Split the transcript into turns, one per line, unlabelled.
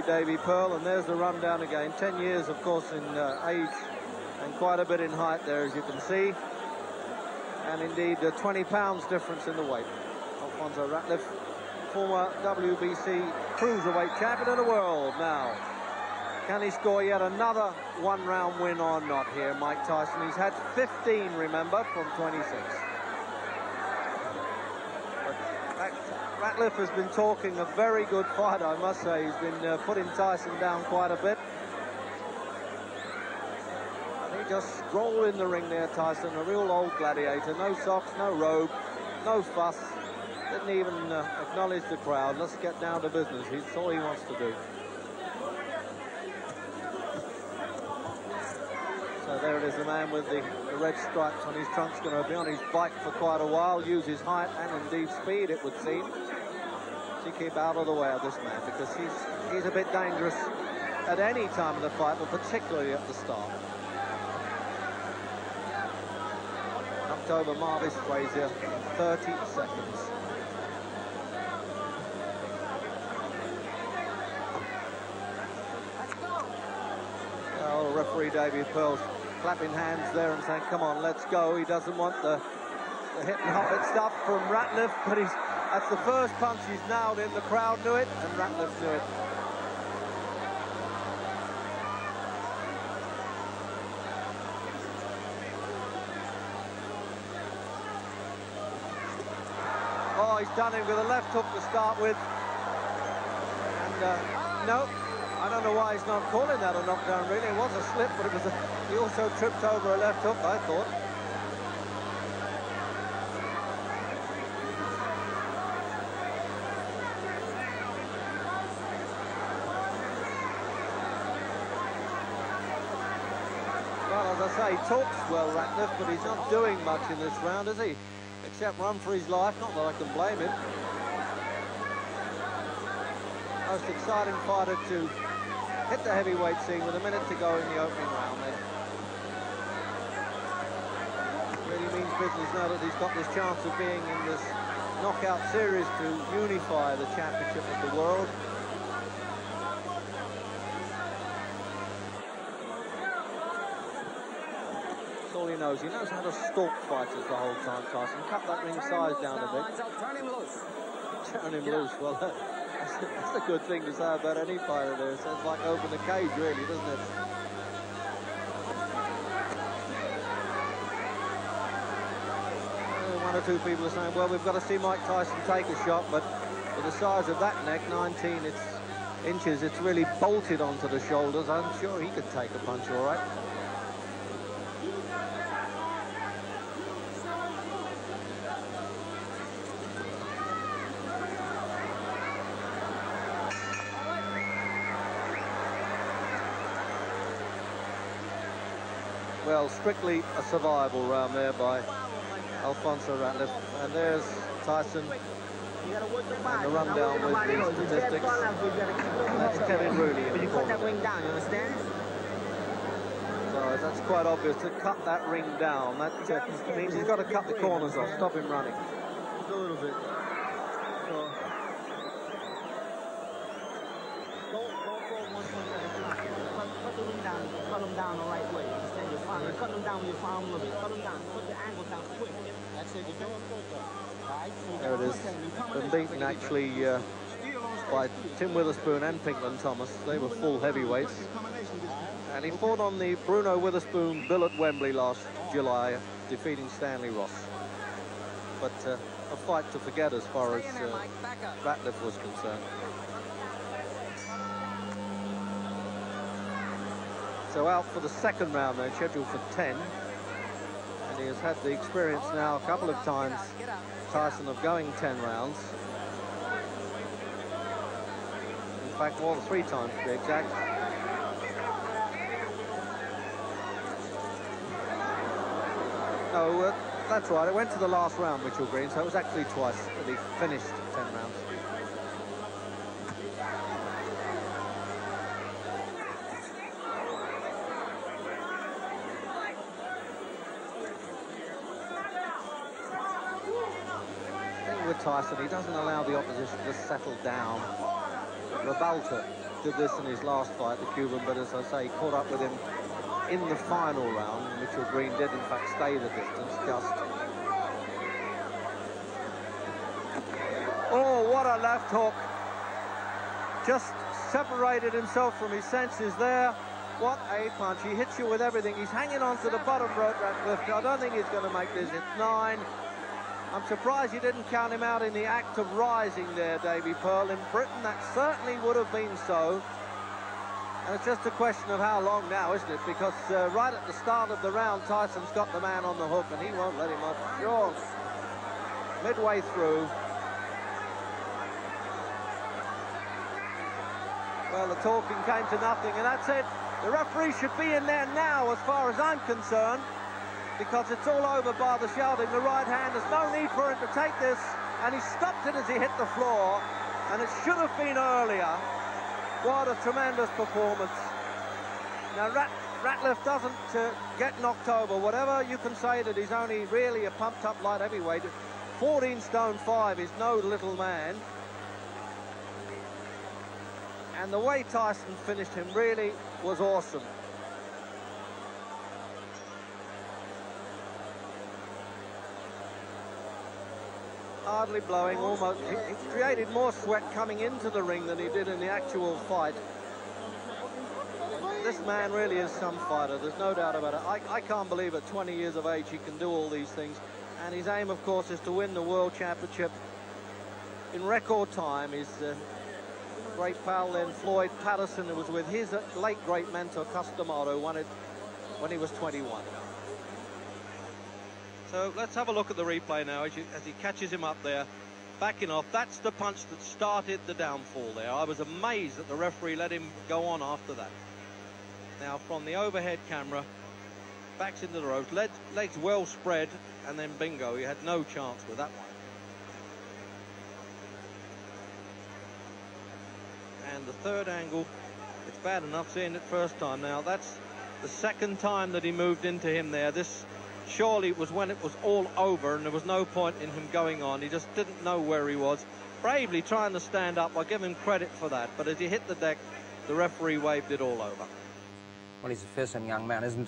Davy Pearl, and there's the rundown again. 10 years, of course, in age and quite a bit in height there, as you can see. And indeed, 20 pounds difference in the weight. Alfonso Ratliff, former WBC cruiserweight champion of the world now. Can he score yet another one-round win or not here, Mike Tyson? He's had 15, remember, from 26. But Ratliff has been talking a very good fight, I must say. He's been putting Tyson down quite a bit. And he just strolled in the ring there, Tyson, a real old gladiator. No socks, no robe, no fuss. Didn't even acknowledge the crowd. Let's get down to business. That's all he wants to do. So there it is, the man with the red stripes on his trunk's going to be on his bike for quite a while, use his height and indeed speed, it would seem, to keep out of the way of this man, because he's a bit dangerous at any time of the fight, but particularly at the start. Knocked over Marvis Frazier in 30 seconds. Oh, referee Davy Pearl's clapping hands there and saying, come on, let's go. He doesn't want the hip and hop it stuff from Ratliff, but that's the first punch he's nailed in. The crowd knew it, and Ratliff knew it. Oh, he's done him with a left hook to start with. And no. I don't know why he's not calling that a knockdown, really. It was a slip, but he also tripped over a left hook, I thought. Well, as I say, he talks well, Ratliff, but he's not doing much in this round, is he? Except run for his life, not that I can blame him. Most exciting fighter to hit the heavyweight scene with a minute to go in the opening round then. Really means business now that he's got this chance of being in this knockout series to unify the championship of the world. That's all he knows. He knows how to stalk fighters the whole time, Tyson. Cut that ring size down a bit.
Turn him loose.
Turn him loose. Well, that's a good thing to say about any fighter there. So it's like open the cage, really, doesn't it? One or two people are saying, well, we've got to see Mike Tyson take a shot, but with the size of that neck, 19 inches, it's really bolted onto the shoulders. I'm sure he could take a punch all right. Well, strictly a survival round there by Alfonso Ratliff. And there's Tyson and the rundown with the statistics. That's Kevin Rooney in the corner.
That ring down, you understand?
So that's quite obvious, to cut that ring down. That means he's got to cut the corners off, stop him running. Just a little bit. So,
cut the ring down, cut them down the right way. Cut them down with your palm a little bit. Cut them down. Put the angle down quick. That's it.
there it is. Been beaten actually by Tim Witherspoon and Pinkman Thomas. They were full heavyweights. And he fought on the Bruno Witherspoon bill at Wembley last July, defeating Stanley Ross. But a fight to forget as far as Ratliff was concerned. So out for the second round then, scheduled for 10. And he has had the experience now a couple of times, Tyson, of going 10 rounds. In fact, more than 3 times to be exact. No, that's right, it went to the last round, Mitchell Green, so it was actually twice that he finished 10 rounds. With Tyson, he doesn't allow the opposition to settle down. Rebalta did this in his last fight, the Cuban, but as I say, caught up with him in the final round. Mitchell Green did, in fact, stay the distance, just. Oh, what a left hook. Just separated himself from his senses there. What a punch. He hits you with everything. He's hanging on to the bottom rope, Ratliff. I don't think he's going to make this. It's 9. I'm surprised you didn't count him out in the act of rising there, Davy Pearl. In Britain, that certainly would have been so. And it's just a question of how long now, isn't it? Because right at the start of the round, Tyson's got the man on the hook, and he won't let him off. Sure. Midway through. Well, the talking came to nothing, and that's it. The referee should be in there now, as far as I'm concerned, because it's all over by the shouting. The right hand, there's no need for him to take this, and he stopped it as he hit the floor, and it should have been earlier. What a tremendous performance. Now, Ratliff doesn't get knocked over. Whatever you can say that he's only really a pumped-up light heavyweight, 14 stone 5 is no little man. And the way Tyson finished him really was awesome. Hardly blowing, almost. He created more sweat coming into the ring than he did in the actual fight. This man really is some fighter, there's no doubt about it. I can't believe at 20 years of age he can do all these things. And his aim, of course, is to win the World Championship in record time. His great pal then, Floyd Patterson, who was with his late great mentor, Customato, won it when he was 21. So let's have a look at the replay now as he catches him up there, backing off. That's the punch that started the downfall there. I was amazed that the referee let him go on after that. Now from the overhead camera, backs into the ropes, legs well spread, and then bingo, he had no chance with that one. And the third angle, it's bad enough seeing it first time. Now that's the second time that he moved into him there. This surely was when it was all over and there was no point in him going on. He just didn't know where he was. Bravely trying to stand up. I give him credit for that. But as he hit the deck, the referee waved it all over.
Well, he's a fearsome young man, isn't he?